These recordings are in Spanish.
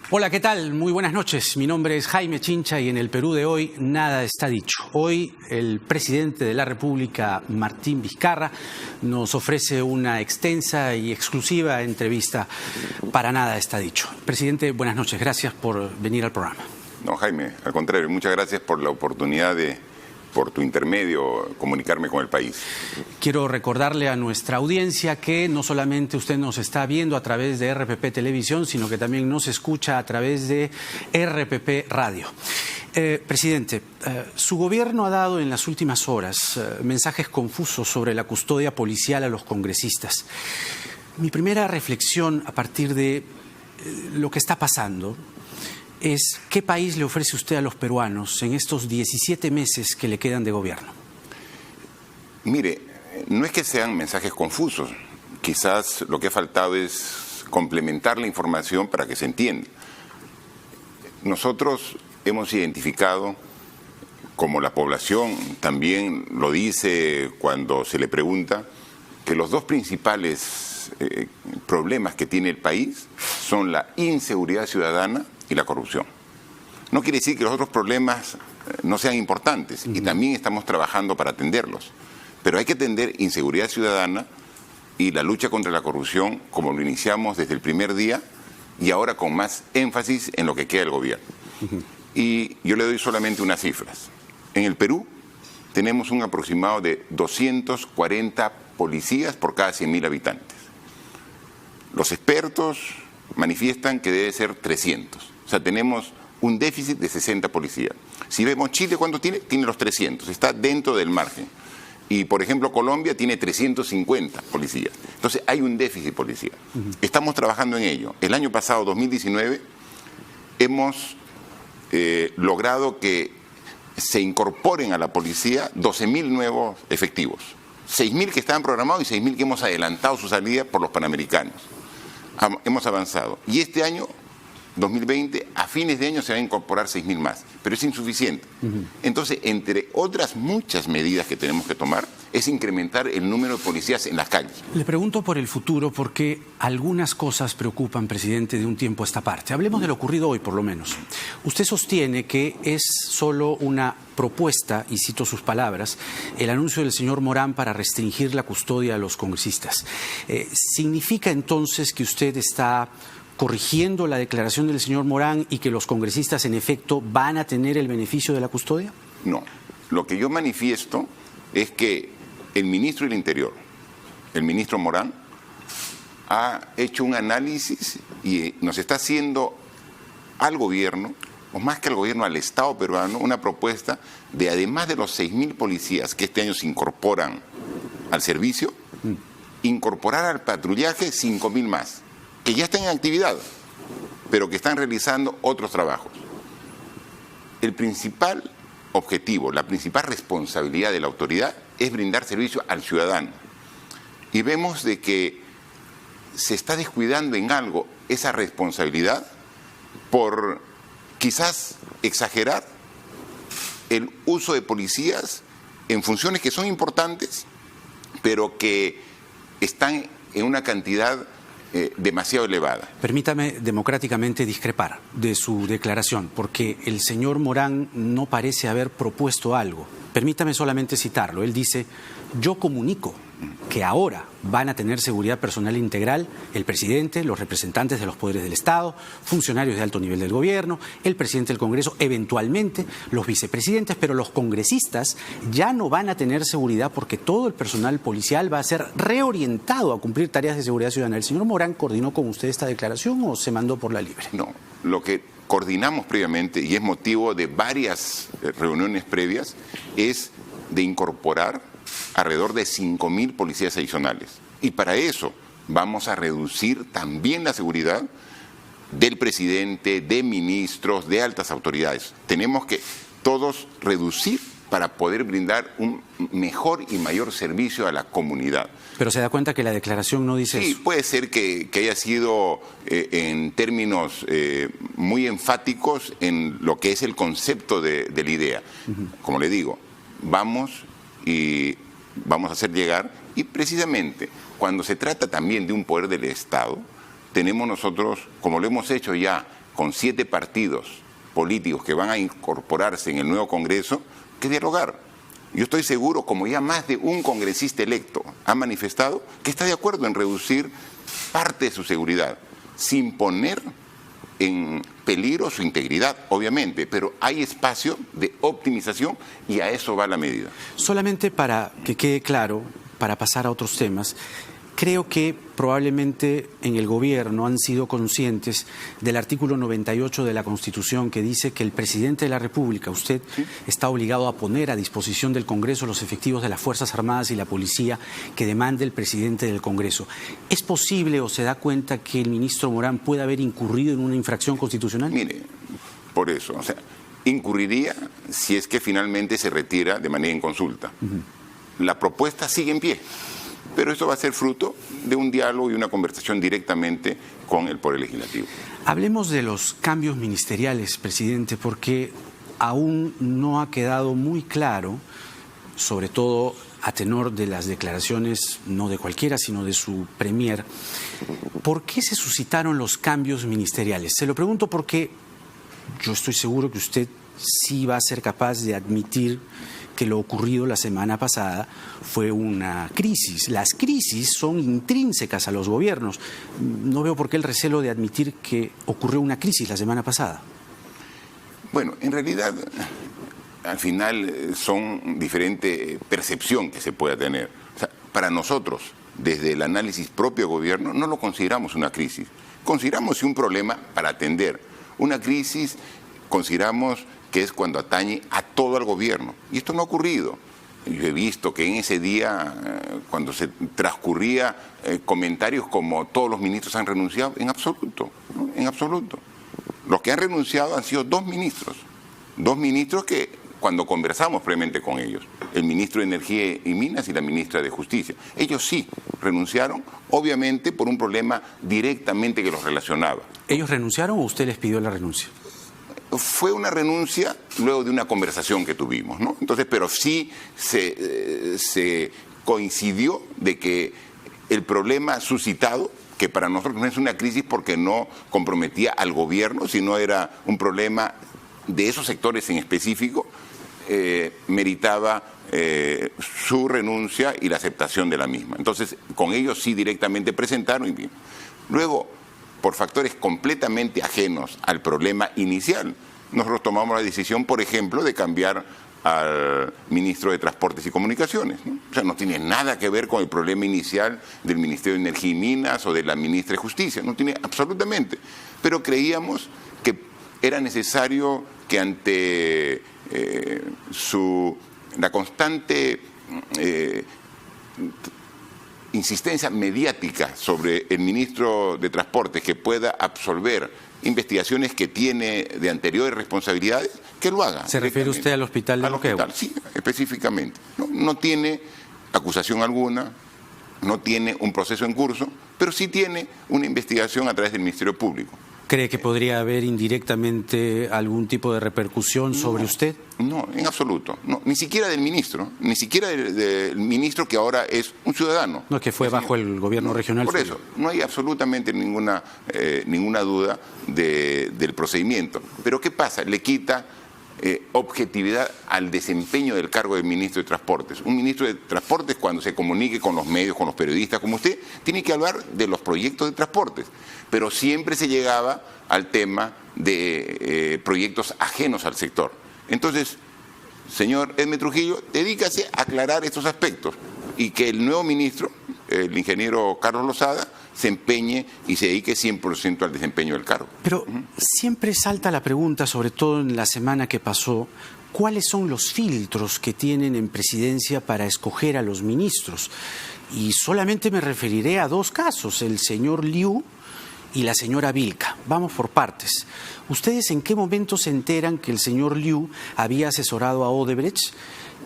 Hola, ¿qué tal? Muy buenas noches. Mi nombre es Jaime Chincha y en el Perú de hoy nada está dicho. Hoy el presidente de la República, Martín Vizcarra, nos ofrece una extensa y exclusiva entrevista para Nada está dicho. Presidente, buenas noches. Gracias por venir al programa. No, Jaime, al contrario, muchas gracias por la oportunidad de, por tu intermedio, comunicarme con el país. Quiero recordarle a nuestra audiencia que no solamente usted nos está viendo a través de RPP Televisión, sino que también nos escucha a través de RPP Radio. Presidente, su gobierno ha dado en las últimas horas mensajes confusos sobre la custodia policial a los congresistas. Mi primera reflexión a partir de lo que está pasando es ¿qué país le ofrece usted a los peruanos en estos 17 meses que le quedan de gobierno? Mire, no es que sean mensajes confusos. Quizás lo que ha faltado es complementar la información para que se entienda. Nosotros hemos identificado, como la población también lo dice cuando se le pregunta, que los dos principales problemas que tiene el país son la inseguridad ciudadana y la corrupción. No quiere decir que los otros problemas no sean importantes y también estamos trabajando para atenderlos, pero hay que atender inseguridad ciudadana y la lucha contra la corrupción como lo iniciamos desde el primer día y ahora con más énfasis en lo que queda del gobierno. Y yo le doy solamente unas cifras. En el Perú tenemos un aproximado de 240 policías por cada 100.000 habitantes. Los expertos manifiestan que debe ser 300. O sea, tenemos un déficit de 60 policías. Si vemos Chile, ¿cuánto tiene? Tiene los 300, está dentro del margen. Y, por ejemplo, Colombia tiene 350 policías. Entonces, hay un déficit policial. Estamos trabajando en ello. El año pasado, 2019, hemos logrado que se incorporen a la policía 12.000 nuevos efectivos. 6.000 que estaban programados y 6.000 que hemos adelantado su salida por los Panamericanos. Hemos avanzado. Y este año, 2020, a fines de año se van a incorporar 6.000 más, pero es insuficiente. Entonces, entre otras muchas medidas que tenemos que tomar, es incrementar el número de policías en las calles. Le pregunto por el futuro porque algunas cosas preocupan, presidente, de un tiempo a esta parte. Hablemos de lo ocurrido hoy, por lo menos. Usted sostiene que es solo una propuesta, y cito sus palabras, el anuncio del señor Morán para restringir la custodia a los congresistas. ¿Significa entonces que usted está corrigiendo la declaración del señor Morán y que los congresistas en efecto van a tener el beneficio de la custodia? No, lo que yo manifiesto es que el ministro del Interior, el ministro Morán, ha hecho un análisis y nos está haciendo al gobierno, o más que al gobierno, al Estado peruano, una propuesta de, además de los 6.000 policías que este año se incorporan al servicio, incorporar al patrullaje 5.000 más, que ya están en actividad, pero que están realizando otros trabajos. El principal objetivo, la principal responsabilidad de la autoridad es brindar servicio al ciudadano. Y vemos de que se está descuidando en algo esa responsabilidad por quizás exagerar el uso de policías en funciones que son importantes, pero que están en una cantidad demasiado elevada. Permítame democráticamente discrepar de su declaración, porque el señor Morán no parece haber propuesto algo. Permítame solamente citarlo. Él dice, yo comunico que ahora van a tener seguridad personal integral el presidente, los representantes de los poderes del Estado, funcionarios de alto nivel del gobierno, el presidente del Congreso, eventualmente los vicepresidentes, pero los congresistas ya no van a tener seguridad porque todo el personal policial va a ser reorientado a cumplir tareas de seguridad ciudadana. ¿El señor Morán coordinó con usted esta declaración o se mandó por la libre? No, lo que coordinamos previamente, y es motivo de varias reuniones previas, es de incorporar alrededor de 5.000 policías adicionales. Y para eso vamos a reducir también la seguridad del presidente, de ministros, de altas autoridades. Tenemos que todos reducir para poder brindar un mejor y mayor servicio a la comunidad. Pero se da cuenta que la declaración no dice eso. Sí, puede ser que haya sido en términos muy enfáticos en lo que es el concepto de la idea. Como le digo, vamos a hacer llegar, y precisamente cuando se trata también de un poder del Estado, tenemos nosotros, como lo hemos hecho ya con 7 partidos políticos que van a incorporarse en el nuevo Congreso que dialogar. Yo estoy seguro, como ya más de un congresista electo ha manifestado, que está de acuerdo en reducir parte de su seguridad, sin poner en peligro su integridad, obviamente, pero hay espacio de optimización y a eso va la medida. Solamente para que quede claro, para pasar a otros temas, creo que probablemente en el gobierno han sido conscientes del artículo 98 de la Constitución que dice que el presidente de la República, usted, está obligado a poner a disposición del Congreso los efectivos de las Fuerzas Armadas y la Policía que demande el presidente del Congreso. ¿Es posible o se da cuenta que el ministro Morán puede haber incurrido en una infracción constitucional? Mire, por eso, o sea, incurriría si es que finalmente se retira de manera inconsulta. La propuesta sigue en pie. Pero esto va a ser fruto de un diálogo y una conversación directamente con el Poder Legislativo. Hablemos de los cambios ministeriales, presidente, porque aún no ha quedado muy claro, sobre todo a tenor de las declaraciones, no de cualquiera, sino de su premier, ¿por qué se suscitaron los cambios ministeriales? Se lo pregunto porque yo estoy seguro que usted sí va a ser capaz de admitir que lo ocurrido la semana pasada fue una crisis. Las crisis son intrínsecas a los gobiernos. No veo por qué el recelo de admitir que ocurrió una crisis la semana pasada. Bueno, en realidad, al final son diferente percepción que se pueda tener. O sea, para nosotros, desde el análisis propio del gobierno, no lo consideramos una crisis. Consideramos un problema para atender. Una crisis consideramos que es cuando atañe a todo el gobierno. Y esto no ha ocurrido. Yo he visto que en ese día, cuando se transcurría comentarios como todos los ministros han renunciado, en absoluto, ¿no? En absoluto. Los que han renunciado han sido 2 ministros. 2 ministros que, cuando conversamos previamente con ellos, el ministro de Energía y Minas y la ministra de Justicia, ellos sí renunciaron, obviamente por un problema directamente que los relacionaba. ¿Ellos renunciaron o usted les pidió la renuncia? Fue una renuncia luego de una conversación que tuvimos, ¿no? Entonces, pero sí se coincidió de que el problema suscitado, que para nosotros no es una crisis porque no comprometía al gobierno, sino era un problema de esos sectores en específico, meritaba su renuncia y la aceptación de la misma. Entonces, con ellos sí directamente presentaron. Y luego, por factores completamente ajenos al problema inicial, nosotros tomamos la decisión, por ejemplo, de cambiar al ministro de Transportes y Comunicaciones, ¿no? O sea, no tiene nada que ver con el problema inicial del Ministerio de Energía y Minas o de la ministra de Justicia, no tiene absolutamente. Pero creíamos que era necesario que ante la constante insistencia mediática sobre el ministro de Transportes que pueda absolver investigaciones que tiene de anteriores responsabilidades, que lo haga. ¿Se refiere usted al hospital de Moquegua? Sí, específicamente. No tiene acusación alguna, no tiene un proceso en curso, pero sí tiene una investigación a través del Ministerio Público. ¿Cree que podría haber indirectamente algún tipo de repercusión sobre usted? No, en absoluto. No, ni siquiera del ministro, ni siquiera del ministro que ahora es un ciudadano. No, que fue bajo el gobierno regional. Por eso, no hay absolutamente ninguna duda del procedimiento. Pero ¿qué pasa? Le quita objetividad al desempeño del cargo de ministro de Transportes. Un ministro de Transportes, cuando se comunique con los medios, con los periodistas como usted, tiene que hablar de los proyectos de transportes, pero siempre se llegaba al tema de proyectos ajenos al sector. Entonces, señor Edme Trujillo, dedícase a aclarar estos aspectos y que el nuevo ministro, el ingeniero Carlos Lozada, se empeñe y se dedique 100% al desempeño del cargo. Pero siempre salta la pregunta, sobre todo en la semana que pasó, ¿cuáles son los filtros que tienen en presidencia para escoger a los ministros? Y solamente me referiré a 2 casos, el señor Liu y la señora Vilca. Vamos por partes. ¿Ustedes en qué momento se enteran que el señor Liu había asesorado a Odebrecht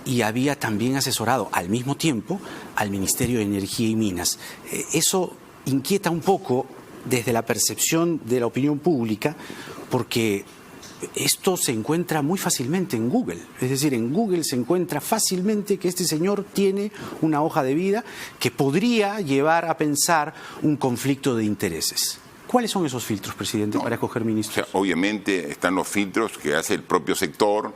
y había también asesorado al mismo tiempo al Ministerio de Energía y Minas? Eso inquieta un poco desde la percepción de la opinión pública, porque esto se encuentra muy fácilmente en Google. Es decir, en Google se encuentra fácilmente que este señor tiene una hoja de vida que podría llevar a pensar un conflicto de intereses. ¿Cuáles son esos filtros, presidente, para escoger ministros? O sea, obviamente están los filtros que hace el propio sector,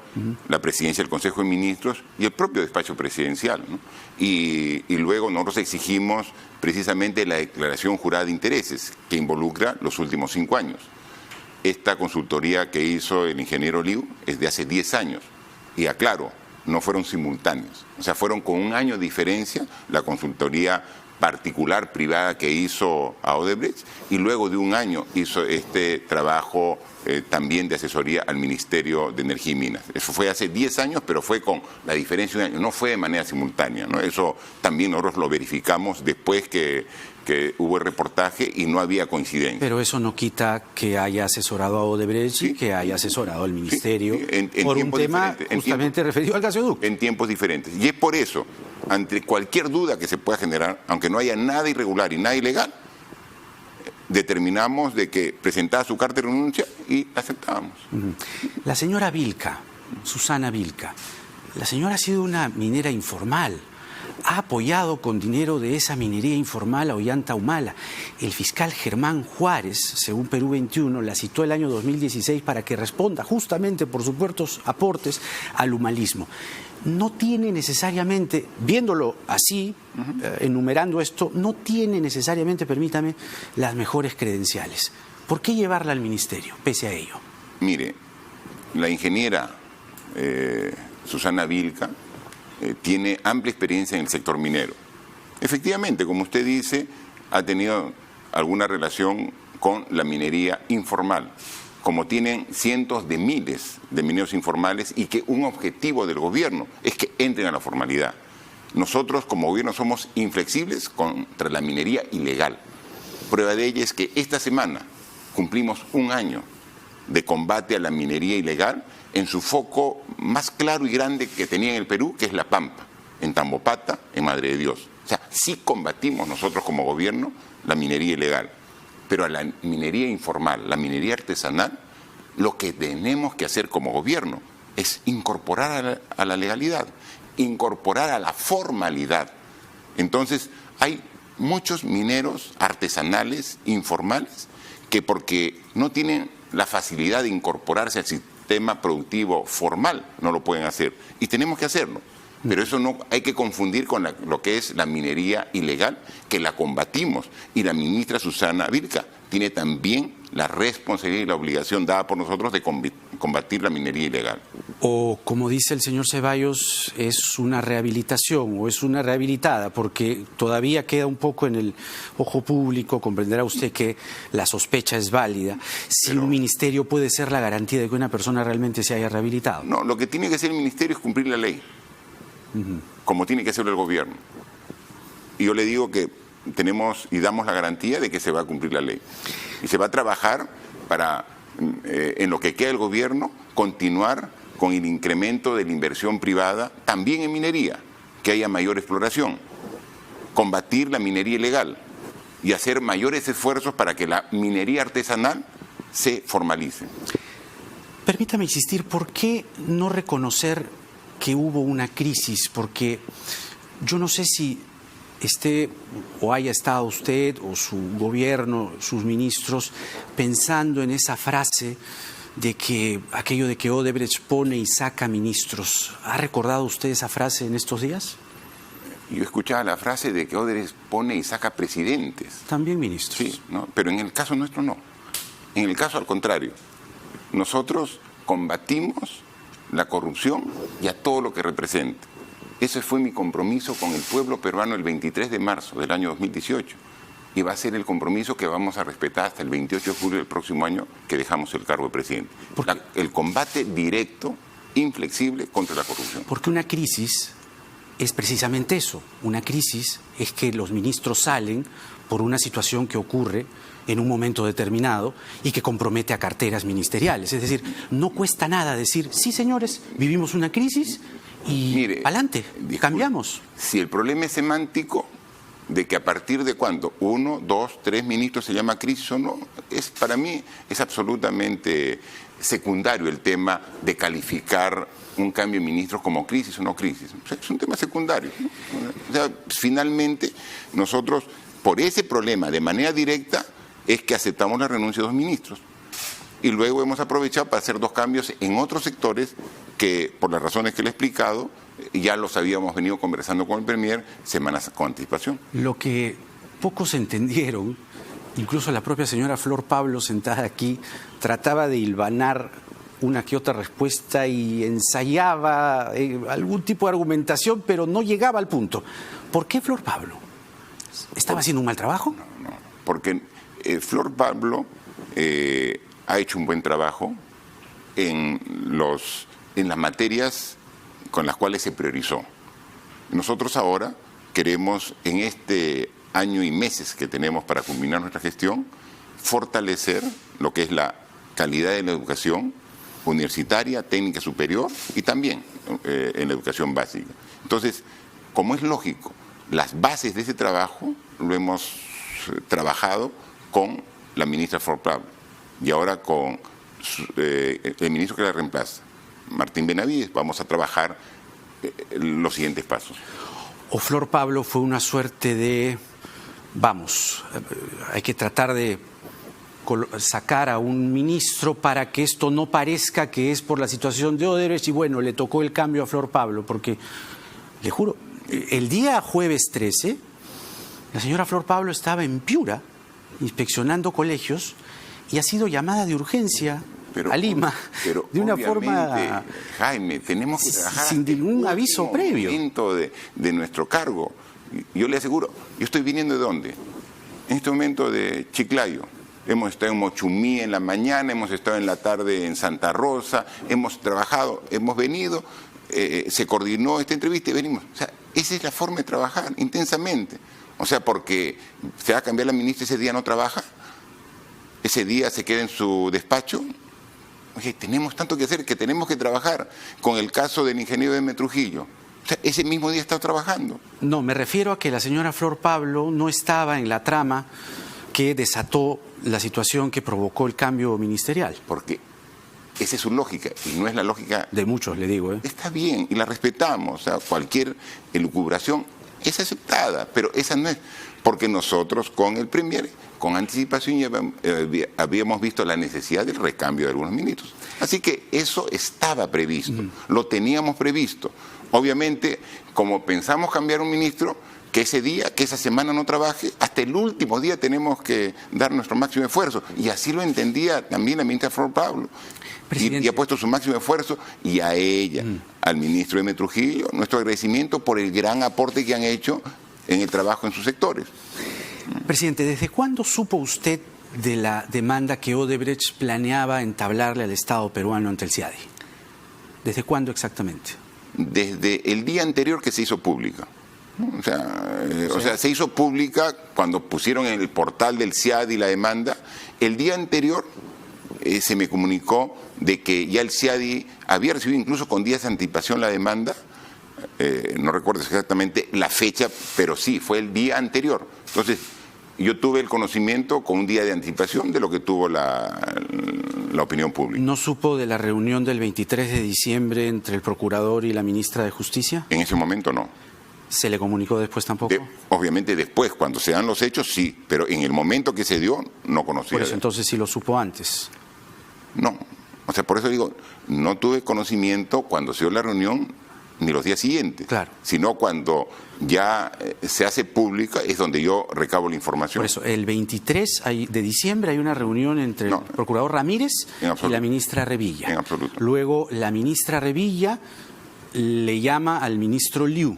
la presidencia del Consejo de Ministros y el propio despacho presidencial, ¿no? Y luego nosotros exigimos precisamente la declaración jurada de intereses, que involucra los últimos 5 años. Esta consultoría que hizo el ingeniero Liu es de hace 10 años. Y aclaro, no fueron simultáneos. O sea, fueron con un año de diferencia la consultoría particular, privada, que hizo a Odebrecht, y luego de un año hizo este trabajo también de asesoría al Ministerio de Energía y Minas. Eso fue hace 10 años, pero fue con la diferencia de un año, no fue de manera simultánea, ¿no? Eso también nosotros lo verificamos después que hubo el reportaje y no había coincidencia. Pero eso no quita que haya asesorado a Odebrecht y que haya asesorado al Ministerio por un tema justamente referido al gasoducto. En tiempos diferentes. Y es por eso, ante cualquier duda que se pueda generar, aunque no haya nada irregular y nada ilegal, determinamos de que presentaba su carta de renuncia y la aceptábamos. La señora Vilca, Susana Vilca, la señora ha sido una minera informal. Ha apoyado con dinero de esa minería informal a Ollanta Humala. El fiscal Germán Juárez, según Perú 21, la citó el año 2016 para que responda justamente por supuestos aportes al humalismo. No tiene necesariamente, viéndolo así, enumerando esto, no tiene necesariamente, permítame, las mejores credenciales. ¿Por qué llevarla al ministerio, pese a ello? Mire, la ingeniera Susana Vilca tiene amplia experiencia en el sector minero. Efectivamente, como usted dice, ha tenido alguna relación con la minería informal, como tienen cientos de miles de mineros informales, y que un objetivo del gobierno es que entren a la formalidad. Nosotros como gobierno somos inflexibles contra la minería ilegal. Prueba de ello es que esta semana cumplimos un año de combate a la minería ilegal en su foco más claro y grande que tenía en el Perú, que es La Pampa, en Tambopata, en Madre de Dios. O sea, sí combatimos nosotros como gobierno la minería ilegal, pero a la minería informal, la minería artesanal, lo que tenemos que hacer como gobierno es incorporar a la legalidad, incorporar a la formalidad. Entonces, hay muchos mineros artesanales, informales, que porque no tienen la facilidad de incorporarse al sistema productivo formal, no lo pueden hacer. Y tenemos que hacerlo. Pero eso no hay que confundir con lo que es la minería ilegal, que la combatimos. Y la ministra Susana Vilca tiene también la responsabilidad y la obligación dada por nosotros de combatir la minería ilegal. O, como dice el señor Ceballos, es una rehabilitación o es una rehabilitada, porque todavía queda un poco en el ojo público, comprenderá usted que la sospecha es válida. Si un ministerio puede ser la garantía de que una persona realmente se haya rehabilitado. No, lo que tiene que hacer el ministerio es cumplir la ley, como tiene que hacerlo el gobierno. Y yo le digo que tenemos y damos la garantía de que se va a cumplir la ley. Y se va a trabajar para, en lo que queda del gobierno, continuar con el incremento de la inversión privada, también en minería, que haya mayor exploración, combatir la minería ilegal y hacer mayores esfuerzos para que la minería artesanal se formalice. Permítame insistir, ¿por qué no reconocer que hubo una crisis? Porque yo no sé si esté o haya estado usted o su gobierno, sus ministros, pensando en esa frase de que aquello de que Odebrecht pone y saca ministros. ¿Ha recordado usted esa frase en estos días? Yo escuchaba la frase de que Odebrecht pone y saca presidentes. También ministros. Sí, ¿no? Pero en el caso nuestro no. En el caso al contrario. Nosotros combatimos la corrupción y a todo lo que representa. Ese fue mi compromiso con el pueblo peruano el 23 de marzo del año 2018. Y va a ser el compromiso que vamos a respetar hasta el 28 de julio del próximo año, que dejamos el cargo de presidente. El combate directo, inflexible contra la corrupción. Porque una crisis es precisamente eso. Una crisis es que los ministros salen por una situación que ocurre en un momento determinado y que compromete a carteras ministeriales. Es decir, no cuesta nada decir, sí, señores, vivimos una crisis y adelante, cambiamos. Si el problema es semántico, de que a partir de cuándo 1, 2, 3 ministros se llama crisis o no, para mí es absolutamente secundario el tema de calificar un cambio de ministros como crisis o no crisis. O sea, es un tema secundario, ¿no? O sea, finalmente nosotros, por ese problema, de manera directa, es que aceptamos la renuncia de 2 ministros. Y luego hemos aprovechado para hacer 2 cambios en otros sectores que, por las razones que le he explicado, ya los habíamos venido conversando con el Premier semanas con anticipación. Lo que pocos entendieron, incluso la propia señora Flor Pablo sentada aquí, trataba de hilvanar una que otra respuesta y ensayaba algún tipo de argumentación, pero no llegaba al punto. ¿Por qué Flor Pablo? ¿Estaba haciendo un mal trabajo? No, porque Flor Pablo ha hecho un buen trabajo en las materias con las cuales se priorizó. Nosotros ahora queremos, en este año y meses que tenemos para culminar nuestra gestión, fortalecer lo que es la calidad de la educación universitaria, técnica superior y también en la educación básica. Entonces, como es lógico, las bases de ese trabajo lo hemos trabajado con la ministra Flor Pablo y ahora con el ministro que la reemplaza, Martín Benavides. Vamos a trabajar los siguientes pasos. ¿O Flor Pablo fue una suerte de, hay que tratar de sacar a un ministro para que esto no parezca que es por la situación de Odebrecht y bueno, le tocó el cambio a Flor Pablo? Porque, le juro, el día jueves 13, la señora Flor Pablo estaba en Piura inspeccionando colegios y ha sido llamada de urgencia a Lima de una forma, Jaime, tenemos que trabajar sin ningún aviso previo. De nuestro cargo. Yo le aseguro, yo estoy viniendo ¿de dónde? En este momento de Chiclayo. Hemos estado en Mochumí en la mañana, hemos estado en la tarde en Santa Rosa, hemos trabajado, hemos venido, se coordinó esta entrevista y venimos. O sea, esa es la forma de trabajar, intensamente. O sea, porque se va a cambiar la ministra, ese día no trabaja, ese día se queda en su despacho. Oye, tenemos tanto que hacer que tenemos que trabajar. Con el caso del ingeniero de Trujillo, o sea, ese mismo día está trabajando. No, me refiero a que la señora Flor Pablo no estaba en la trama que desató la situación que provocó el cambio ministerial. Porque esa es su lógica y no es la lógica de muchos, le digo. Está bien y la respetamos. O sea, cualquier elucubración es aceptada, pero esa no es. Porque nosotros con el Premier, con anticipación, ya habíamos visto la necesidad del recambio de algunos ministros. Así que eso estaba previsto, lo teníamos previsto. Obviamente, como pensamos cambiar un ministro, que ese día, que esa semana no trabaje, hasta el último día tenemos que dar nuestro máximo esfuerzo. Y así lo entendía también la ministra Flor Pablo. Y ha puesto su máximo esfuerzo, y a ella, al ministro de Trujillo, nuestro agradecimiento por el gran aporte que han hecho en el trabajo en sus sectores. Presidente, ¿desde cuándo supo usted de la demanda que Odebrecht planeaba entablarle al Estado peruano ante el CIADI? ¿Desde cuándo exactamente? Desde el día anterior que se hizo pública. O sea, se hizo pública cuando pusieron en el portal del CIADI la demanda. El día anterior se me comunicó de que ya el CIADI había recibido incluso con días de anticipación la demanda. No recuerdo exactamente la fecha, pero sí, fue el día anterior. Entonces, yo tuve el conocimiento con un día de anticipación de lo que tuvo la opinión pública. ¿No supo de la reunión del 23 de diciembre entre el procurador y la ministra de Justicia? En ese momento no. ¿Se le comunicó después tampoco? Obviamente después, cuando se dan los hechos, sí, pero en el momento que se dio, no conocía. Por eso entonces sí lo supo antes. No, o sea, por eso digo, no tuve conocimiento cuando se dio la reunión ni los días siguientes, claro, sino cuando ya se hace pública es donde yo recabo la información. Por eso, el 23 de diciembre hay una reunión entre el procurador Ramírez y la ministra Revilla. En absoluto. Luego la ministra Revilla le llama al ministro Liu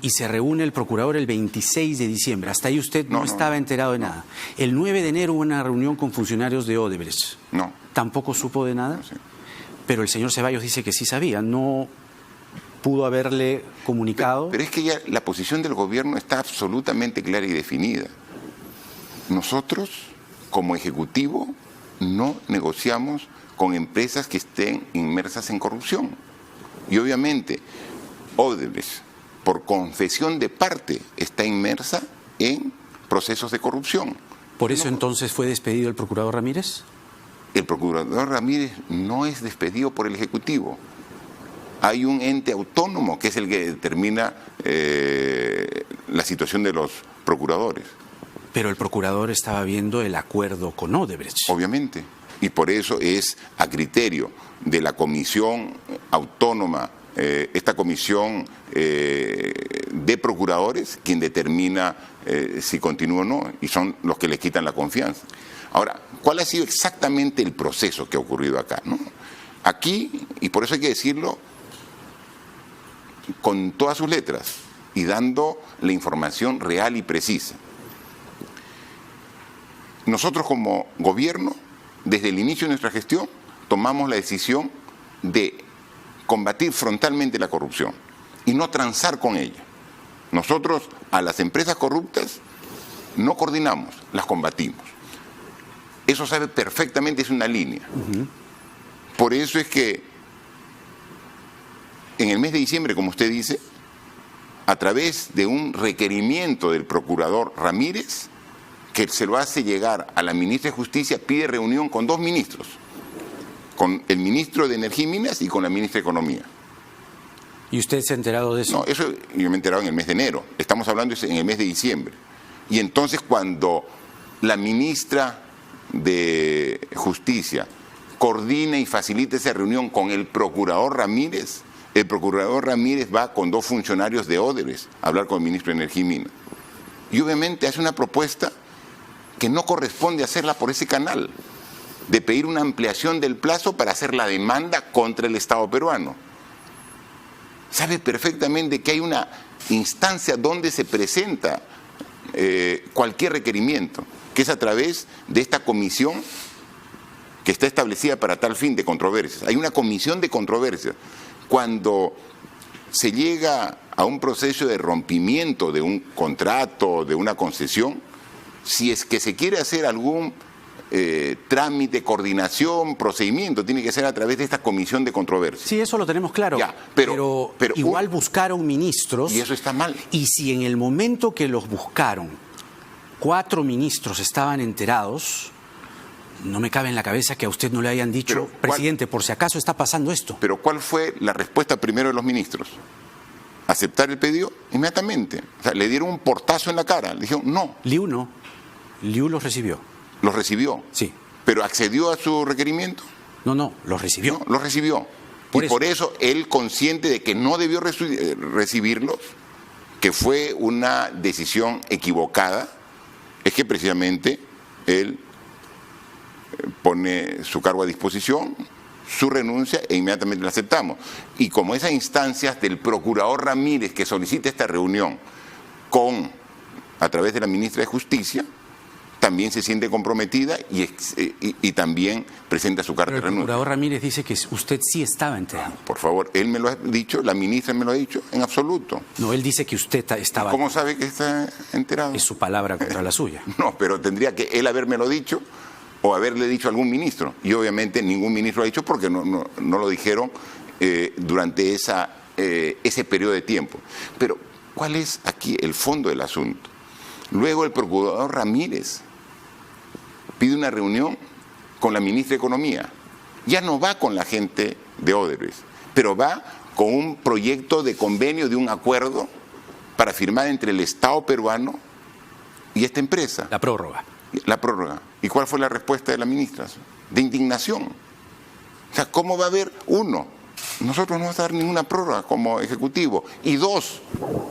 y se reúne el procurador el 26 de diciembre. Hasta ahí usted no estaba enterado de nada. El 9 de enero hubo una reunión con funcionarios de Odebrecht. No. ¿Tampoco supo de nada? No sé. Pero el señor Ceballos dice que sí sabía. No pudo haberle comunicado. Pero es que ya la posición del gobierno está absolutamente clara y definida. Nosotros, como ejecutivo, no negociamos con empresas que estén inmersas en corrupción. Y obviamente, Odebrecht, por confesión de parte, está inmersa en procesos de corrupción. ¿Por eso entonces fue despedido el procurador Ramírez? El procurador Ramírez no es despedido por el Ejecutivo. Hay un ente autónomo que es el que determina la situación de los procuradores. Pero el procurador estaba viendo el acuerdo con Odebrecht. Obviamente. Y por eso es a criterio de la comisión autónoma, esta comisión de procuradores, quien determina si continúa o no, y son los que le quitan la confianza. Ahora, ¿cuál ha sido exactamente el proceso que ha ocurrido acá, ¿no? Aquí, y por eso hay que decirlo con todas sus letras y dando la información real y precisa. Nosotros como gobierno, desde el inicio de nuestra gestión, tomamos la decisión de combatir frontalmente la corrupción y no transar con ella. Nosotros a las empresas corruptas no coordinamos, las combatimos. Eso sabe perfectamente, es una línea. Por eso es que en el mes de diciembre, como usted dice, a través de un requerimiento del procurador Ramírez, que se lo hace llegar a la ministra de Justicia, pide reunión con dos ministros, con el ministro de Energía y Minas y con la ministra de Economía. ¿Y usted se ha enterado de eso? No, eso yo me he enterado en el mes de enero. Estamos hablando en el mes de diciembre. Y entonces cuando la ministra de Justicia coordina y facilita esa reunión con el procurador Ramírez va con dos funcionarios de Odebrecht a hablar con el ministro de Energía y Minas. Y obviamente hace una propuesta que no corresponde hacerla por ese canal, de pedir una ampliación del plazo para hacer la demanda contra el Estado peruano. Sabe perfectamente que hay una instancia donde se presenta cualquier requerimiento, que es a través de esta comisión que está establecida para tal fin de controversias. Hay una comisión de controversias. Cuando se llega a un proceso de rompimiento de un contrato, de una concesión, si es que se quiere hacer algún trámite, coordinación, procedimiento, tiene que ser a través de esta comisión de controversia. Sí, eso lo tenemos claro. Ya, pero igual buscaron ministros. Y eso está mal. Y si en el momento que los buscaron, 4 ministros estaban enterados, no me cabe en la cabeza que a usted no le hayan dicho, presidente, por si acaso está pasando esto. Pero ¿cuál fue la respuesta primero de los ministros? ¿Aceptar el pedido? Inmediatamente. O sea, le dieron un portazo en la cara. Le dijeron, no. Liu no. Liu los recibió. ¿Los recibió? Sí. ¿Pero accedió a su requerimiento? No, los recibió. No, los recibió. Por eso él, consciente de que no debió recibirlos, que fue una decisión equivocada, es que precisamente él pone su cargo a disposición, su renuncia, e inmediatamente la aceptamos. Y como esas instancias del procurador Ramírez que solicita esta reunión a través de la ministra de Justicia, también se siente comprometida y también presenta su carta de renuncia. El procurador Ramírez dice que usted sí estaba enterado. Por favor, él me lo ha dicho, la ministra me lo ha dicho, en absoluto. No, él dice que usted estaba... ¿Cómo sabe que está enterado? Es su palabra contra la suya. No, pero tendría que él habérmelo dicho o haberle dicho a algún ministro. Y obviamente ningún ministro lo ha dicho porque no lo dijeron durante ese periodo de tiempo. Pero, ¿cuál es aquí el fondo del asunto? Luego el procurador Ramírez pide una reunión con la ministra de Economía. Ya no va con la gente de Odebrecht, pero va con un proyecto de convenio, de un acuerdo para firmar entre el Estado peruano y esta empresa. La prórroga. La prórroga. ¿Y cuál fue la respuesta de la ministra? De indignación. O sea, ¿cómo va a haber? Uno, nosotros no vamos a dar ninguna prórroga como ejecutivo. Y dos,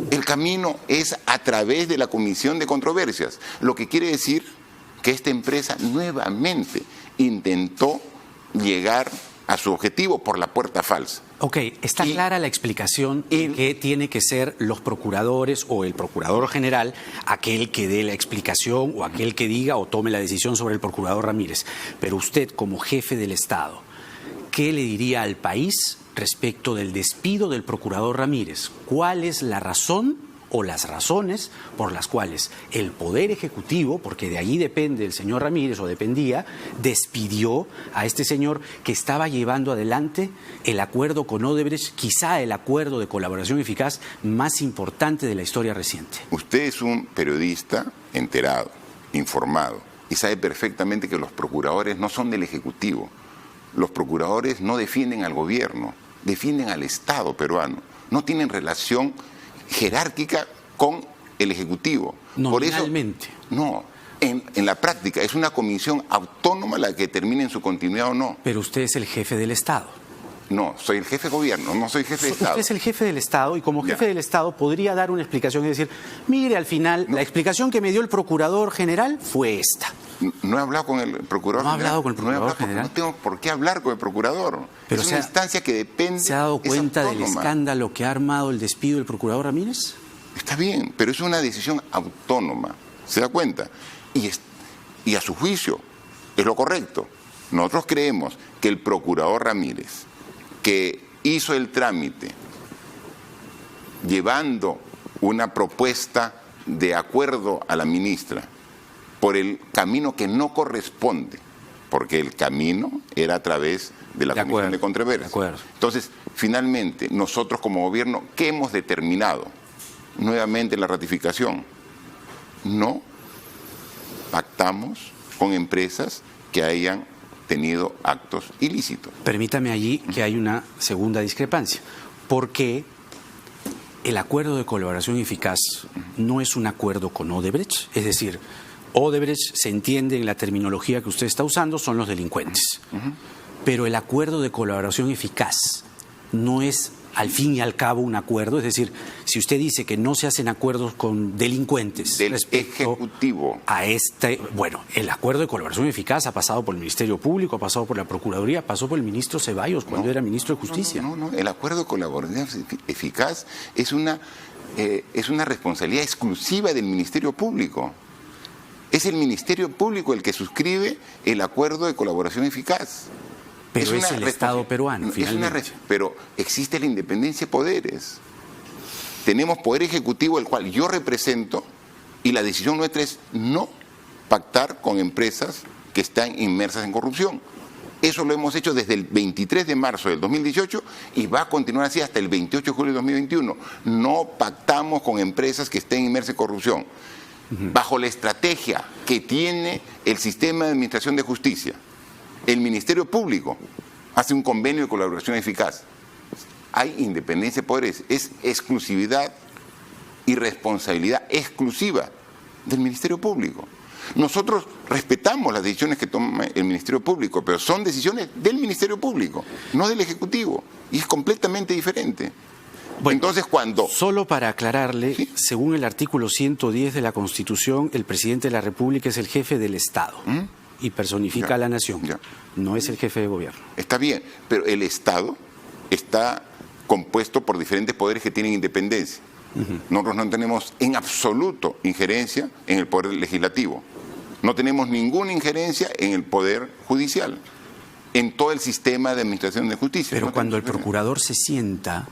el camino es a través de la comisión de controversias. Lo que quiere decir que esta empresa nuevamente intentó llegar a su objetivo por la puerta falsa. Ok, está clara la explicación de que tiene que ser los procuradores o el procurador general aquel que dé la explicación o aquel que diga o tome la decisión sobre el procurador Ramírez. Pero usted, como jefe del Estado, ¿qué le diría al país respecto del despido del procurador Ramírez? ¿Cuál es la razón o las razones por las cuales el Poder Ejecutivo, porque de allí depende el señor Ramírez o dependía, despidió a este señor que estaba llevando adelante el acuerdo con Odebrecht, quizá el acuerdo de colaboración eficaz más importante de la historia reciente? Usted es un periodista enterado, informado, y sabe perfectamente que los procuradores no son del Ejecutivo. Los procuradores no defienden al gobierno, defienden al Estado peruano. No tienen relación jerárquica con el Ejecutivo. Nominalmente. Por eso, no, en la práctica es una comisión autónoma la que determine en su continuidad o no. Pero usted es el jefe del Estado. No, soy el jefe de gobierno, no soy jefe de Estado. Usted es el jefe del Estado y como jefe del Estado podría dar una explicación y decir, mire, al final, la explicación que me dio el Procurador General fue esta. No he hablado con el Procurador General. ¿No ha hablado con el Procurador General? No tengo por qué hablar con el Procurador. Pero es una instancia que depende. ¿Se ha dado cuenta del escándalo que ha armado el despido del Procurador Ramírez? Está bien, pero es una decisión autónoma. ¿Se da cuenta? Y a su juicio es lo correcto. Nosotros creemos que el Procurador Ramírez, que hizo el trámite llevando una propuesta de acuerdo a la ministra por el camino que no corresponde, porque el camino era a través de la Comisión de Controversias. Entonces, finalmente, nosotros como gobierno, ¿qué hemos determinado? Nuevamente la ratificación. No pactamos con empresas que hayan tenido actos ilícitos. Permítame allí que hay una segunda discrepancia, porque el acuerdo de colaboración eficaz no es un acuerdo con Odebrecht, es decir, Odebrecht se entiende en la terminología que usted está usando, son los delincuentes, pero el acuerdo de colaboración eficaz no es al fin y al cabo un acuerdo, es decir, si usted dice que no se hacen acuerdos con delincuentes del respecto Ejecutivo a bueno, el acuerdo de colaboración eficaz ha pasado por el Ministerio Público, ha pasado por la Procuraduría, pasó por el ministro Ceballos cuando era ministro de Justicia. No, el acuerdo de colaboración eficaz es una responsabilidad exclusiva del Ministerio Público. Es el Ministerio Público el que suscribe el acuerdo de colaboración eficaz. Pero es el Estado peruano, finalmente. Pero existe la independencia de poderes. Tenemos poder ejecutivo, el cual yo represento, y la decisión nuestra es no pactar con empresas que están inmersas en corrupción. Eso lo hemos hecho desde el 23 de marzo del 2018 y va a continuar así hasta el 28 de julio del 2021. No pactamos con empresas que estén inmersas en corrupción. Bajo la estrategia que tiene el sistema de administración de justicia, el Ministerio Público hace un convenio de colaboración eficaz. Hay independencia de poderes, es exclusividad y responsabilidad exclusiva del Ministerio Público. Nosotros respetamos las decisiones que toma el Ministerio Público, pero son decisiones del Ministerio Público, no del Ejecutivo, y es completamente diferente. Bueno, entonces, cuando... Solo para aclararle, ¿sí? Según el artículo 110 de la Constitución, el presidente de la República es el jefe del Estado. Y personifica a la nación. No es el jefe de gobierno. Está bien, pero el Estado está compuesto por diferentes poderes que tienen independencia. Nosotros no tenemos en absoluto injerencia en el poder legislativo. No tenemos ninguna injerencia en el poder judicial, en todo el sistema de administración de justicia. Pero cuando el procurador se sienta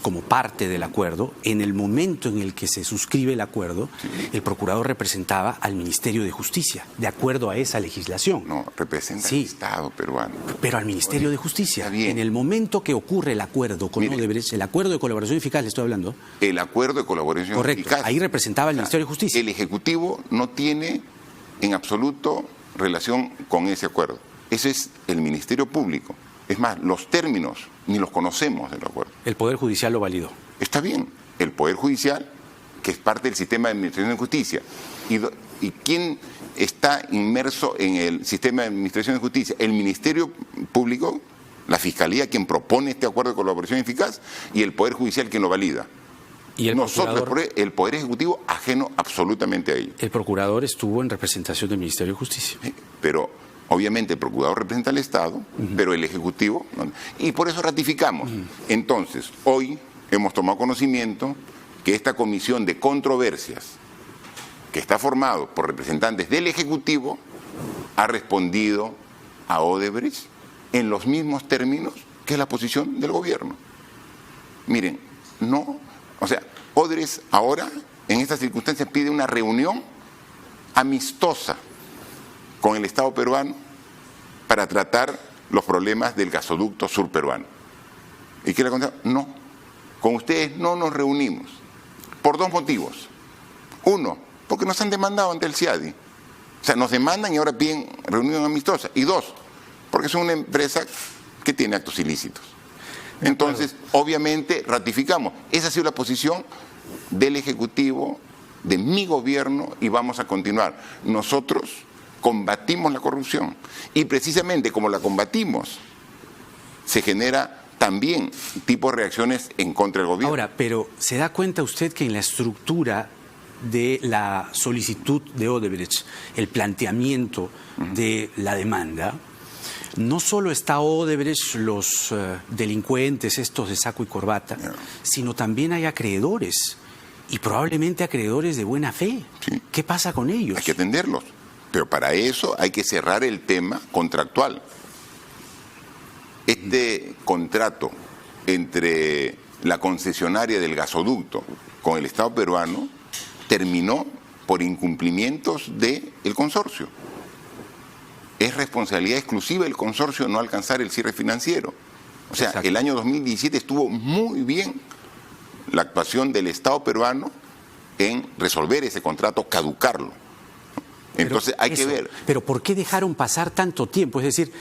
como parte del acuerdo, en el momento en el que se suscribe el acuerdo, el procurador representaba al Ministerio de Justicia, de acuerdo a esa legislación. No, representa al Estado peruano. Pero al Ministerio de Justicia. En el momento que ocurre el acuerdo con Odebrecht, el acuerdo de colaboración eficaz, le estoy hablando. El acuerdo de colaboración eficaz. Ahí representaba al Ministerio de Justicia. El Ejecutivo no tiene en absoluto relación con ese acuerdo. Ese es el Ministerio Público. Es más, los términos ni los conocemos del acuerdo. El Poder Judicial lo validó. Está bien. El Poder Judicial, que es parte del sistema de administración de justicia. ¿Y quién está inmerso en el sistema de administración de justicia? El Ministerio Público, la Fiscalía, quien propone este acuerdo de colaboración eficaz, y el Poder Judicial, quien lo valida. ¿Y nosotros, el Poder Ejecutivo, ajeno absolutamente a ello. El procurador estuvo en representación del Ministerio de Justicia. Pero obviamente el procurador representa al Estado, pero el Ejecutivo no. Y por eso ratificamos. Entonces, hoy hemos tomado conocimiento que esta comisión de controversias, que está formado por representantes del Ejecutivo, ha respondido a Odebrecht en los mismos términos que la posición del gobierno. Miren, Odebrecht ahora, en estas circunstancias, pide una reunión amistosa con el Estado peruano para tratar los problemas del gasoducto sur peruano. ¿Y qué le contestaron? No, con ustedes no nos reunimos, por dos motivos. Uno, porque nos han demandado ante el CIADI. O sea, nos demandan y ahora piden reunión amistosa. Y dos, porque son una empresa que tiene actos ilícitos. Entonces, obviamente, ratificamos. Esa ha sido la posición del Ejecutivo, de mi gobierno, y vamos a continuar. Nosotros combatimos la corrupción y precisamente como la combatimos, se genera también tipo de reacciones en contra del gobierno. Ahora, pero ¿se da cuenta usted que en la estructura de la solicitud de Odebrecht, el planteamiento de la demanda, no solo está Odebrecht, los delincuentes estos de saco y corbata, sino también hay acreedores, y probablemente acreedores de buena fe? Sí. ¿Qué pasa con ellos? Hay que atenderlos, pero para eso hay que cerrar el tema contractual. Este contrato entre la concesionaria del gasoducto con el Estado peruano terminó por incumplimientos del consorcio. Es responsabilidad exclusiva del consorcio no alcanzar el cierre financiero. O sea, Exacto. el año 2017 estuvo muy bien la actuación del Estado peruano en resolver ese contrato, caducarlo. Entonces hay que ver. Pero ¿por qué dejaron pasar tanto tiempo? Es decir,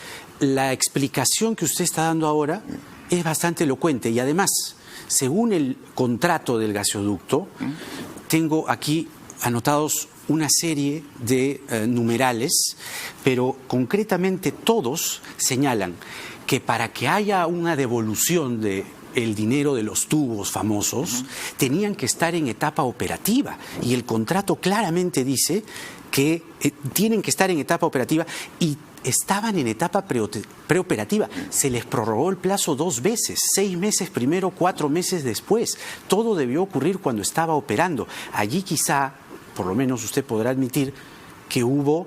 la explicación que usted está dando ahora es bastante elocuente y además, según el contrato del gasoducto, tengo aquí anotados una serie de numerales, pero concretamente todos señalan que para que haya una devolución de el dinero de los tubos famosos, tenían que estar en etapa operativa y el contrato claramente dice que tienen que estar en etapa operativa y estaban en etapa preoperativa. Se les prorrogó el plazo 2 veces, 6 meses primero, 4 meses después. Todo debió ocurrir cuando estaba operando. Allí quizá, por lo menos usted podrá admitir, que hubo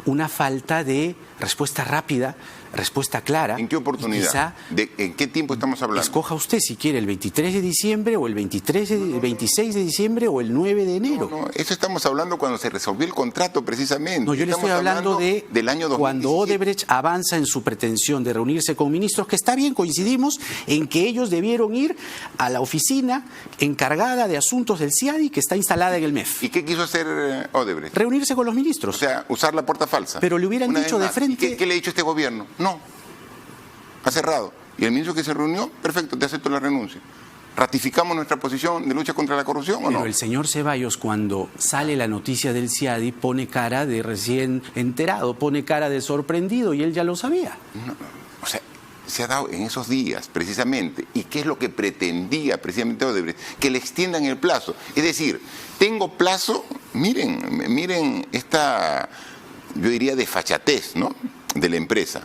una falta de respuesta rápida, respuesta clara. ¿En qué oportunidad? Quizá, ¿En qué tiempo estamos hablando? escoja usted si quiere el 23 de diciembre o el 26 de diciembre o el 9 de enero. No, eso estamos hablando cuando se resolvió el contrato precisamente. No, yo le estoy hablando del año 2017. Cuando Odebrecht avanza en su pretensión de reunirse con ministros, que está bien, coincidimos en que ellos debieron ir a la oficina encargada de asuntos del CIADI que está instalada en el MEF. ¿Y qué quiso hacer Odebrecht? Reunirse con los ministros. O sea, usar la puerta falsa. Pero le hubieran Una dicho vez de más. frente... ¿Y qué le ha dicho este gobierno? No. Ha cerrado. Y el ministro que se reunió, perfecto, te acepto la renuncia. ¿Ratificamos nuestra posición de lucha contra la corrupción o no? Pero el señor Ceballos, cuando sale la noticia del CIADI, pone cara de recién enterado, pone cara de sorprendido y él ya lo sabía. No, o sea, se ha dado en esos días, precisamente. ¿Y qué es lo que pretendía precisamente Odebrecht? Que le extiendan el plazo. Es decir, tengo plazo, miren esta, yo diría, desfachatez, ¿no?, de la empresa.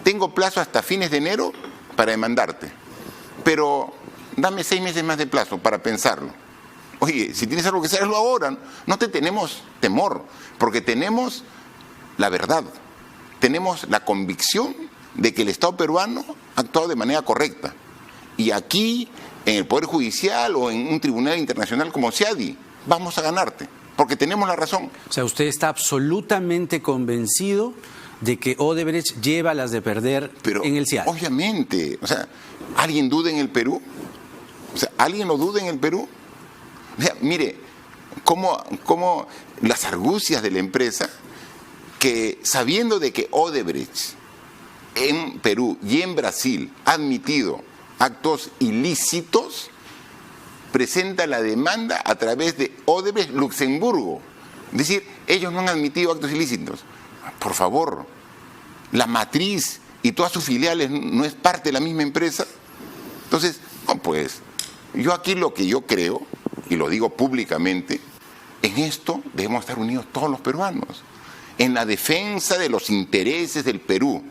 Tengo plazo hasta fines de enero para demandarte, pero dame 6 meses más de plazo para pensarlo. Oye, si tienes algo que hacerlo ahora, no te tenemos temor, porque tenemos la verdad, tenemos la convicción de que el Estado peruano ha actuado de manera correcta. Y aquí, en el Poder Judicial o en un tribunal internacional como CIADI, vamos a ganarte, porque tenemos la razón. O sea, usted está absolutamente convencido de que Odebrecht lleva las de perder Pero, en el CIADI. obviamente, o sea, ¿alguien duda en el Perú? O sea, ¿alguien lo duda en el Perú? O sea, mire, cómo las argucias de la empresa, que sabiendo de que Odebrecht en Perú y en Brasil ha admitido actos ilícitos, presenta la demanda a través de Odebrecht Luxemburgo. Es decir, ellos no han admitido actos ilícitos. Por favor, la matriz y todas sus filiales no es parte de la misma empresa. Entonces, no, pues, yo aquí lo que yo creo, y lo digo públicamente, en esto debemos estar unidos todos los peruanos, en la defensa de los intereses del Perú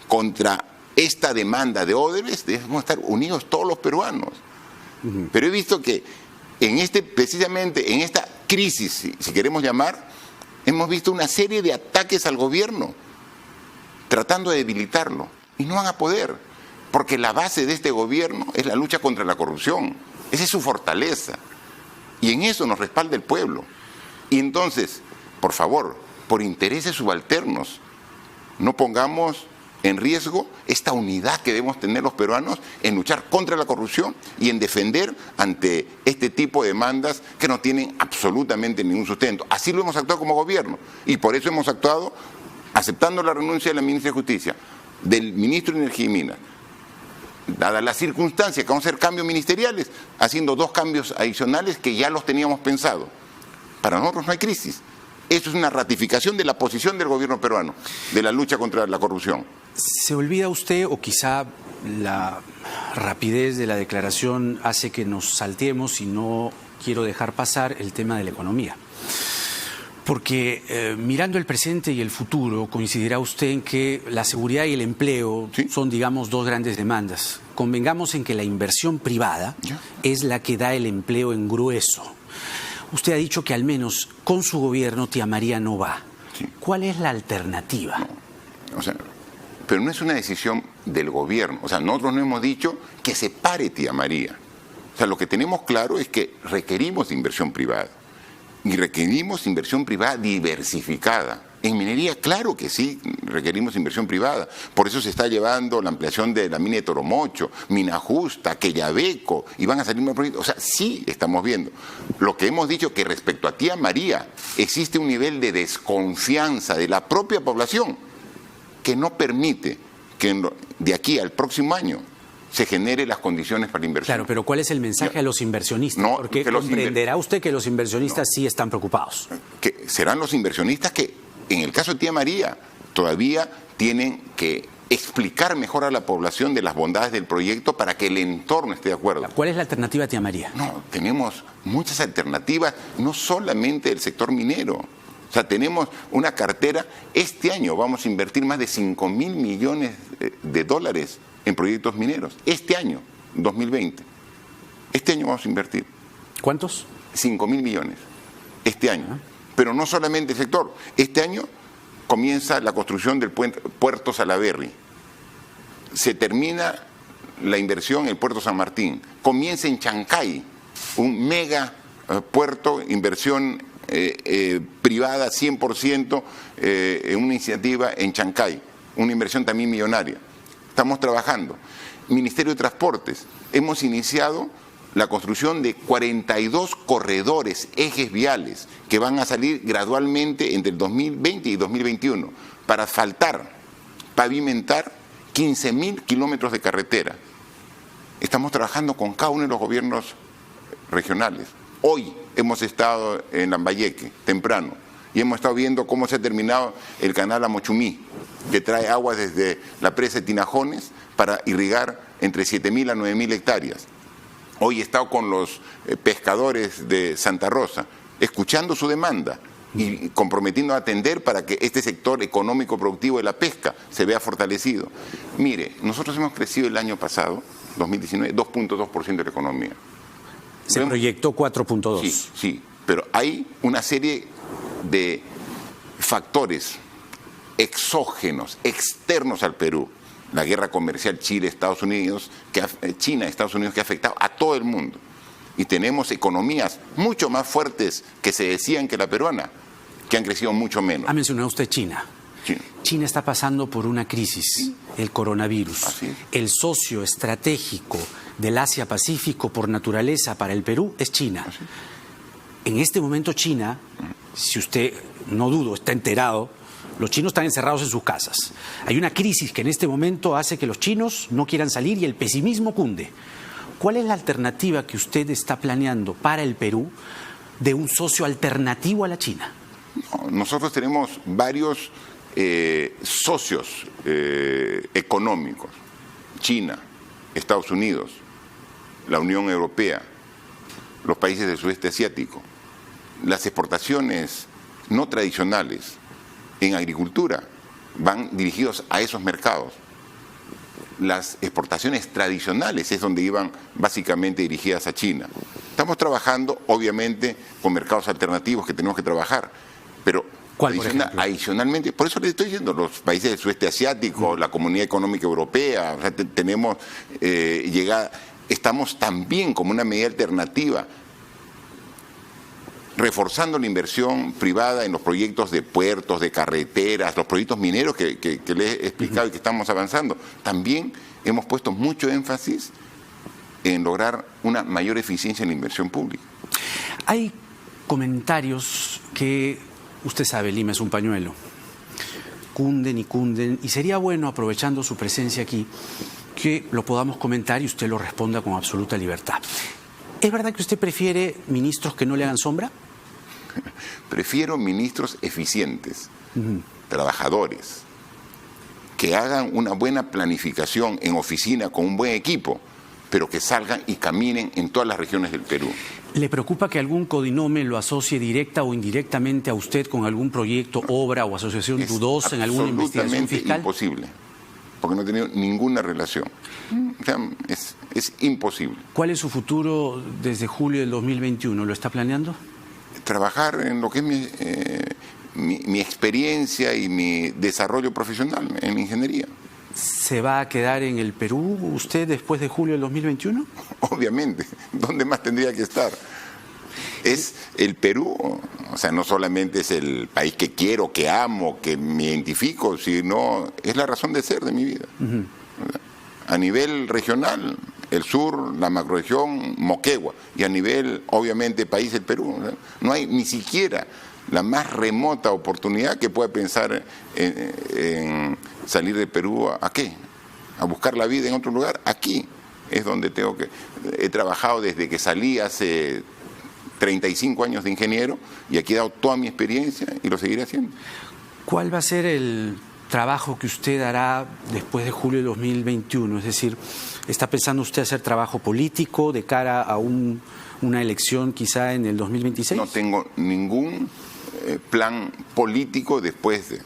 contra esta demanda de Odebrecht, debemos estar unidos todos los peruanos. Pero he visto que precisamente en esta crisis, si queremos llamar, hemos visto una serie de ataques al gobierno, tratando de debilitarlo, y no van a poder, porque la base de este gobierno es la lucha contra la corrupción. Esa es su fortaleza, y en eso nos respalda el pueblo. Y entonces, por favor, por intereses subalternos, no pongamos en riesgo esta unidad que debemos tener los peruanos en luchar contra la corrupción y en defender ante este tipo de demandas que no tienen absolutamente ningún sustento. Así lo hemos actuado como gobierno, y por eso hemos actuado aceptando la renuncia de la ministra de Justicia, del ministro de Energía y Minas, dadas las circunstancias, que vamos a hacer cambios ministeriales, haciendo 2 cambios adicionales que ya los teníamos pensado. Para nosotros no hay crisis. Eso es una ratificación de la posición del gobierno peruano, de la lucha contra la corrupción. ¿Se olvida usted, o quizá la rapidez de la declaración hace que nos salteemos y no quiero dejar pasar el tema de la economía? Porque mirando el presente y el futuro, coincidirá usted en que la seguridad y el empleo son, digamos, 2 grandes demandas. Convengamos en que la inversión privada es la que da el empleo en grueso. Usted ha dicho que al menos con su gobierno Tía María no va. Sí. ¿Cuál es la alternativa? No. O sea, pero no es una decisión del gobierno. O sea, nosotros no hemos dicho que se pare Tía María. O sea, lo que tenemos claro es que requerimos de inversión privada. Y requerimos inversión privada diversificada. En minería, claro que sí, requerimos inversión privada. Por eso se está llevando la ampliación de la mina de Toromocho, Mina Justa, Quellaveco, y van a salir más proyectos. O sea, sí estamos viendo. Lo que hemos dicho que respecto a Tía María, existe un nivel de desconfianza de la propia población que no permite que de aquí al próximo año se genere las condiciones para la inversión. Claro, pero ¿cuál es el mensaje a los inversionistas? No, porque comprenderá usted que los inversionistas sí están preocupados. Que serán los inversionistas que, en el caso de Tía María, todavía tienen que explicar mejor a la población de las bondades del proyecto para que el entorno esté de acuerdo. ¿Cuál es la alternativa a Tía María? No, tenemos muchas alternativas, no solamente del sector minero. O sea, tenemos una cartera. Este año vamos a invertir más de 5.000 millones de dólares en proyectos mineros. Este año, 2020. Este año vamos a invertir. ¿Cuántos? 5.000 millones. Este año. Pero no solamente el sector. Este año comienza la construcción del puerto Salaberry. Se termina la inversión en el puerto San Martín. Comienza en Chancay, un mega puerto, inversión privada 100% en una iniciativa en Chancay. Una inversión también millonaria. Estamos trabajando. Ministerio de Transportes. Hemos iniciado la construcción de 42 corredores, ejes viales, que van a salir gradualmente entre el 2020 y 2021, para asfaltar, pavimentar 15.000 kilómetros de carretera. Estamos trabajando con cada uno de los gobiernos regionales. Hoy hemos estado en Lambayeque, temprano, y hemos estado viendo cómo se ha terminado el canal Amochumí, que trae agua desde la presa de Tinajones para irrigar entre 7.000 a 9.000 hectáreas. Hoy he estado con los pescadores de Santa Rosa, escuchando su demanda y comprometiendo a atender para que este sector económico productivo de la pesca se vea fortalecido. Mire, nosotros hemos crecido el año pasado, 2019, 2.2% de la economía. Se proyectó 4.2. Sí, sí, pero hay una serie de factores exógenos, externos al Perú. La guerra comercial China-Estados Unidos, que ha afectado a todo el mundo. Y tenemos economías mucho más fuertes que se decían que la peruana, que han crecido mucho menos. Ha mencionado usted China. Sí. China está pasando por una crisis, el coronavirus. Así es. El socio estratégico del Asia-Pacífico por naturaleza para el Perú es China. Así es. En este momento China, si usted, no dudo, está enterado, los chinos están encerrados en sus casas. Hay una crisis que en este momento hace que los chinos no quieran salir y el pesimismo cunde. ¿Cuál es la alternativa que usted está planeando para el Perú de un socio alternativo a la China? No, nosotros tenemos varios socios económicos. China, Estados Unidos, la Unión Europea, los países del sudeste asiático. Las exportaciones no tradicionales en agricultura van dirigidos a esos mercados. Las exportaciones tradicionales es donde iban básicamente dirigidas a China. Estamos trabajando, obviamente, con mercados alternativos que tenemos que trabajar, pero adicionalmente, por eso les estoy diciendo, los países del sudeste asiático, la Comunidad Económica Europea, o sea, tenemos llegada, estamos también como una medida alternativa reforzando la inversión privada en los proyectos de puertos, de carreteras, los proyectos mineros que les he explicado y que estamos avanzando. También hemos puesto mucho énfasis en lograr una mayor eficiencia en la inversión pública. Hay comentarios que, usted sabe, Lima es un pañuelo, cunden y cunden, y sería bueno, aprovechando su presencia aquí, que lo podamos comentar y usted lo responda con absoluta libertad. ¿Es verdad que usted prefiere ministros que no le hagan sombra? Prefiero ministros eficientes, trabajadores, que hagan una buena planificación en oficina con un buen equipo, pero que salgan y caminen en todas las regiones del Perú. ¿Le preocupa que algún codinome lo asocie directa o indirectamente a usted con algún proyecto, obra o asociación dudosa en alguna investigación fiscal? Es imposible, porque no he tenido ninguna relación. O sea, es imposible. ¿Cuál es su futuro desde julio del 2021? ¿Lo está planeando? Trabajar en lo que es mi experiencia y mi desarrollo profesional en ingeniería. ¿Se va a quedar en el Perú usted después de julio del 2021? Obviamente, ¿dónde más tendría que estar? Es el Perú, o sea, no solamente es el país que quiero, que amo, que me identifico, sino es la razón de ser de mi vida. A nivel regional, el sur, la macrorregión, Moquegua, y a nivel, obviamente, país, el Perú. No hay ni siquiera la más remota oportunidad que pueda pensar en salir de Perú. ¿A qué? ¿A buscar la vida en otro lugar? Aquí es donde tengo que... He trabajado desde que salí hace 35 años de ingeniero y aquí he dado toda mi experiencia y lo seguiré haciendo. ¿Cuál va a ser el trabajo que usted hará después de julio de 2021? Es decir, ¿está pensando usted hacer trabajo político de cara a una elección quizá en el 2026? No tengo ningún plan político después de...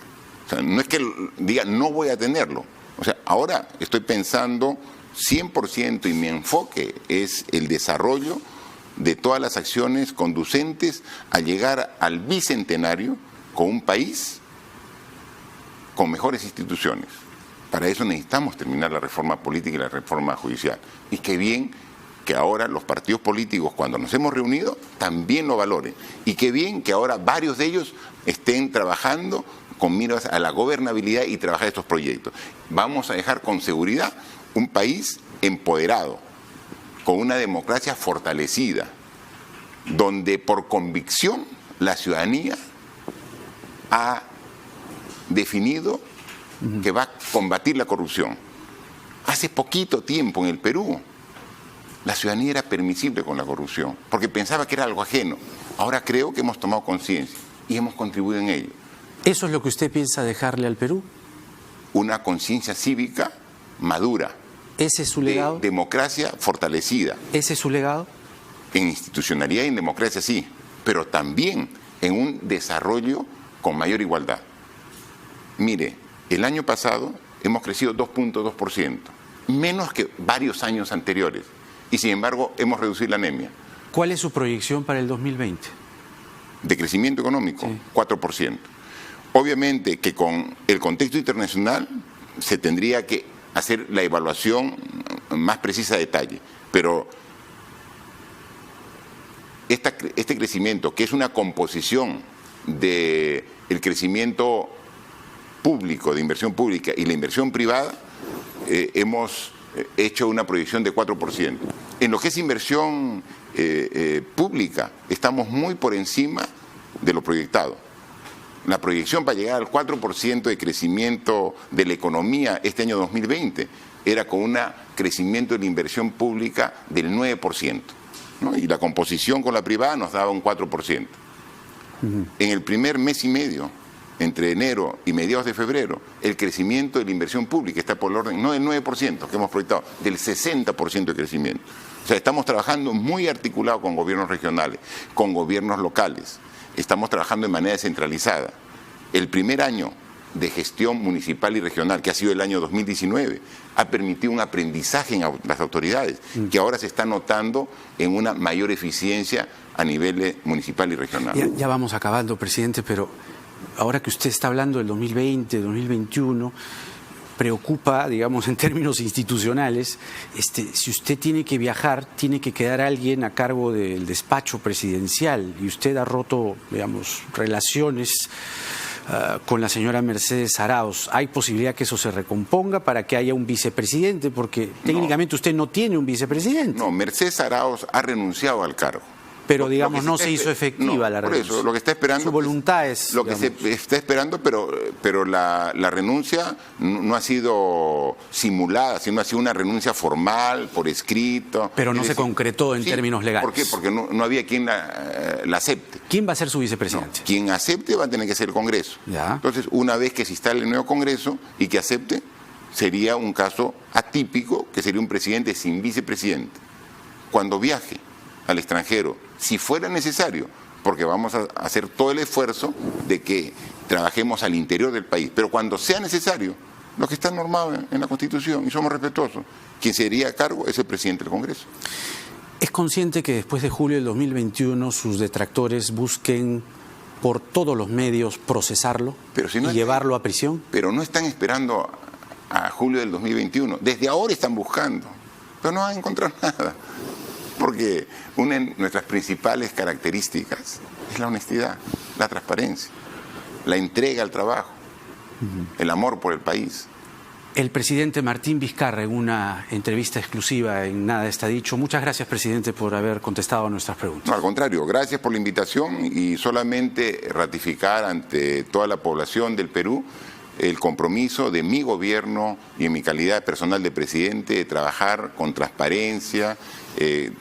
O sea, no es que diga no voy a tenerlo. O sea, ahora estoy pensando 100% y mi enfoque es el desarrollo de todas las acciones conducentes a llegar al bicentenario con un país con mejores instituciones. Para eso necesitamos terminar la reforma política y la reforma judicial. Y qué bien que ahora los partidos políticos, cuando nos hemos reunido, también lo valoren. Y qué bien que ahora varios de ellos estén trabajando con miras a la gobernabilidad y trabajar estos proyectos. Vamos a dejar con seguridad un país empoderado, con una democracia fortalecida, donde por convicción la ciudadanía ha definido que va a combatir la corrupción. Hace poquito tiempo en el Perú la ciudadanía era permisible con la corrupción, porque pensaba que era algo ajeno. Ahora creo que hemos tomado conciencia y hemos contribuido en ello. ¿Eso es lo que usted piensa dejarle al Perú? Una conciencia cívica madura. ¿Ese es su legado? De democracia fortalecida. ¿Ese es su legado? En institucionalidad y en democracia sí, pero también en un desarrollo con mayor igualdad. Mire, el año pasado hemos crecido 2.2%, menos que varios años anteriores, y sin embargo hemos reducido la anemia. ¿Cuál es su proyección para el 2020? De crecimiento económico, sí. 4%. Obviamente que con el contexto internacional se tendría que hacer la evaluación más precisa a detalle, pero este crecimiento, que es una composición del crecimiento público, de inversión pública y la inversión privada, hemos hecho una proyección de 4%. En lo que es inversión pública, estamos muy por encima de lo proyectado. La proyección para llegar al 4% de crecimiento de la economía este año 2020 era con un crecimiento de la inversión pública del 9%, ¿no? Y la composición con la privada nos daba un 4%. En el primer mes y medio, entre enero y mediados de febrero, el crecimiento de la inversión pública está por el orden, no del 9% que hemos proyectado, del 60% de crecimiento. O sea, estamos trabajando muy articulado con gobiernos regionales, con gobiernos locales. Estamos trabajando de manera descentralizada. El primer año de gestión municipal y regional, que ha sido el año 2019, ha permitido un aprendizaje en las autoridades, que ahora se está notando en una mayor eficiencia a nivel municipal y regional. Ya vamos acabando, presidente, pero ahora que usted está hablando del 2020, 2021, preocupa, digamos, en términos institucionales, si usted tiene que viajar, tiene que quedar alguien a cargo del despacho presidencial y usted ha roto, digamos, relaciones con la señora Mercedes Arauz. ¿Hay posibilidad que eso se recomponga para que haya un vicepresidente? Porque técnicamente usted no tiene un vicepresidente. No, Mercedes Arauz ha renunciado al cargo. Pero, digamos, no se hizo efectiva la renuncia. Por eso, lo que está esperando... Su voluntad es... Lo que se está esperando, pero la renuncia no ha sido simulada, sino ha sido una renuncia formal, por escrito. Pero no se concretó en términos legales. ¿Por qué? Porque no había quien la acepte. ¿Quién va a ser su vicepresidente? No, quien acepte va a tener que ser el Congreso. Ya. Entonces, una vez que se instale el nuevo Congreso y que acepte, sería un caso atípico, que sería un presidente sin vicepresidente. Cuando viaje al extranjero, si fuera necesario, porque vamos a hacer todo el esfuerzo de que trabajemos al interior del país, pero cuando sea necesario, lo que está normado en la Constitución, y somos respetuosos, quien sería a cargo es el presidente del Congreso. ¿Es consciente que después de julio del 2021 sus detractores busquen por todos los medios procesarlo y llevarlo a prisión? Pero no están esperando a julio del 2021, desde ahora están buscando, pero no van a encontrar nada. Porque una de nuestras principales características es la honestidad, la transparencia, la entrega al trabajo, el amor por el país. El presidente Martín Vizcarra, en una entrevista exclusiva en Nada Está Dicho. Muchas gracias, presidente, por haber contestado a nuestras preguntas. No, al contrario, gracias por la invitación y solamente ratificar ante toda la población del Perú el compromiso de mi gobierno y en mi calidad personal de presidente de trabajar con transparencia,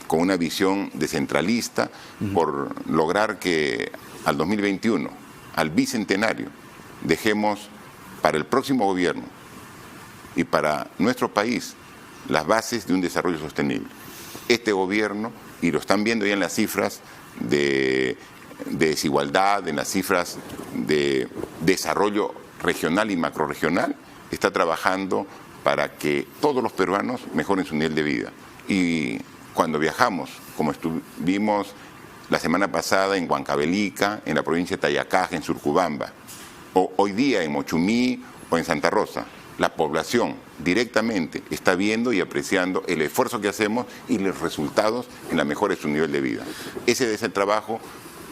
con una visión descentralista, por lograr que al 2021, al bicentenario, dejemos para el próximo gobierno y para nuestro país las bases de un desarrollo sostenible. Este gobierno, y lo están viendo ya en las cifras de desigualdad, en las cifras de desarrollo regional y macrorregional, está trabajando para que todos los peruanos mejoren su nivel de vida. Y cuando viajamos, como estuvimos la semana pasada en Huancavelica, en la provincia de Tayacaja, en Surcubamba, o hoy día en Mochumí o en Santa Rosa, la población directamente está viendo y apreciando el esfuerzo que hacemos y los resultados en la mejora de su nivel de vida. Ese es el trabajo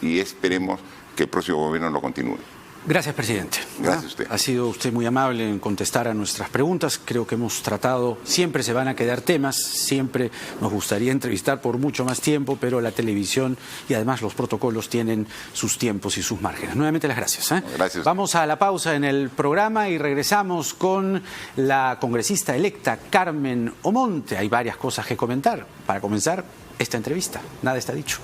y esperemos que el próximo gobierno lo continúe. Gracias, presidente. Gracias a usted. Ha sido usted muy amable en contestar a nuestras preguntas. Creo que hemos tratado, siempre se van a quedar temas, siempre nos gustaría entrevistar por mucho más tiempo, pero la televisión y además los protocolos tienen sus tiempos y sus márgenes. Nuevamente las gracias. Gracias. Vamos a la pausa en el programa y regresamos con la congresista electa Carmen Omonte. Hay varias cosas que comentar. Para comenzar, esta entrevista. Nada está dicho.